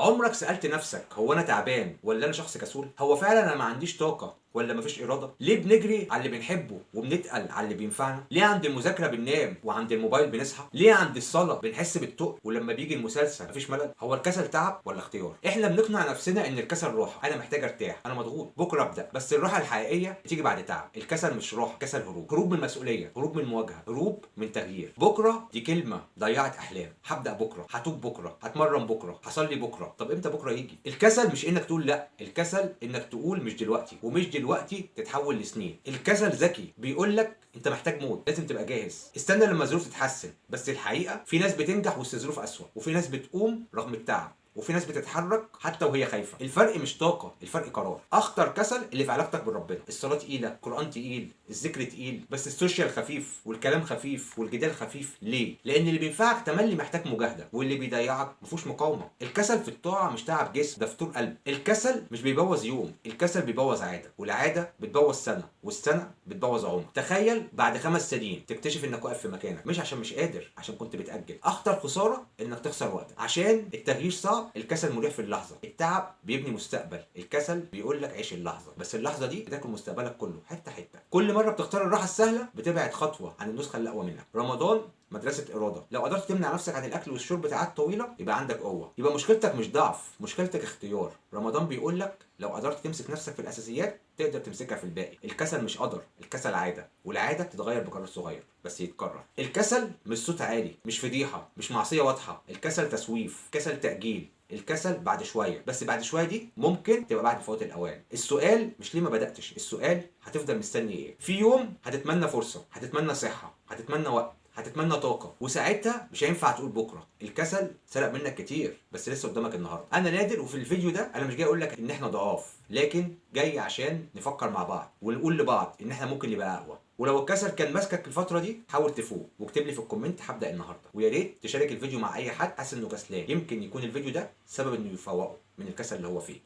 عمرك سألت نفسك هو أنا تعبان ولا أنا شخص كسول؟ هو فعلا أنا ما عنديش طاقة ولا مفيش إرادة؟ ليه بنجري على اللي بنحبه وبنتقل على اللي بينفعنا؟ ليه عند المذاكرة بننام وعند الموبايل بنصحى؟ ليه عند الصلاة بنحس بالتقل ولما بيجي المسلسل مفيش ملل؟ هو الكسل تعب ولا اختيار؟ إحنا بنقنع نفسنا إن الكسل راحة، أنا محتاج أرتاح، أنا مضغوط، بكرة أبدأ، بس الراحة الحقيقية بتيجي بعد تعب، الكسل مش راحة، كسل هروب، هروب من مسؤولية، هروب من مواجهة، هروب من تغيير. بكرة دي كلمة ضيعت أحلام، هبدأ بكرة، هتوب بكرة، هتمرن بكرة، هصلي بكرة، طب إمتى بكرة يجي؟ الكسل مش إنك تقول لأ، الكسل إنك تقول مش دلوقتي، ومش دلوقتي تتحول لسنين. الكسل ذكي بيقول لك انت محتاج موت، لازم تبقى جاهز، استنى لما الظروف تتحسن. بس الحقيقه في ناس بتنجح وسط ظروف اسوأ، وفي ناس بتقوم رغم التعب، وفي ناس بتتحرك حتى وهي خايفه. الفرق مش طاقه، الفرق قرار. اخطر كسل اللي في علاقتك بربنا. الصلاه تقيله، القران تقيل، الذكر تقيل، بس السوشيال خفيف والكلام خفيف والجدال خفيف. ليه؟ لان اللي بينفعك تملي محتاج مجاهده، واللي بيضيعك مفيهوش مقاومه. الكسل في الطاعه مش تعب جسم، ده فطور قلب. الكسل مش بيبوظ يوم، الكسل بيبوظ عاده، والعاده بتبوظ سنه، والسنه بتبوظ عمر. تخيل بعد 5 سنين تكتشف انك واقف في مكانك، مش عشان مش قادر، عشان كنت بتأجل. اخطر خساره انك تخسر وقتك، عشان التغيير صعب، الكسل مريح في اللحظه. التعب بيبني مستقبل، الكسل بيقول لك عيش اللحظه، بس اللحظه دي بتاكل مستقبلك كله حته حته. كل مره بتختار الراحه السهله بتبعد خطوه عن النسخه اللي اقوى منك. رمضان مدرسة إرادة. لو قدرت تمنع نفسك عن الأكل والشرب ساعات طويلة يبقى عندك قوة، يبقى مشكلتك مش ضعف، مشكلتك اختيار. رمضان بيقول لك لو قدرت تمسك نفسك في الأساسيات تقدر تمسكها في الباقي. الكسل مش قدر، الكسل عادة، والعادة بتتغير بقرار صغير بس يتكرر. الكسل مش صوت عالي، مش فضيحة، مش معصية واضحة. الكسل تسويف، كسل تأجيل، الكسل بعد شويه، بس بعد شويه دي ممكن تبقى بعد فوات الاوان. السؤال مش ليه ما بداتش، السؤال هتفضل مستني ايه. في يوم هتتمنى فرصه، هتتمنى صحه، هتتمنى وقت، هتتمنى طاقه، وساعتها مش هينفع تقول بكره. الكسل سرق منك كتير بس لسه قدامك النهارده. انا نادر، وفي الفيديو ده انا مش جاي اقول لك ان احنا ضعاف، لكن جاي عشان نفكر مع بعض ونقول لبعض ان احنا ممكن نبقى اقوى. ولو الكسل كان ماسكك الفتره دي حاول تفوق، واكتب لي في الكومنت هبدا النهارده. ويا ريت تشارك الفيديو مع اي حد حاسس انه كسلان، يمكن يكون الفيديو ده سبب انه يفوقه من الكسل اللي هو فيه.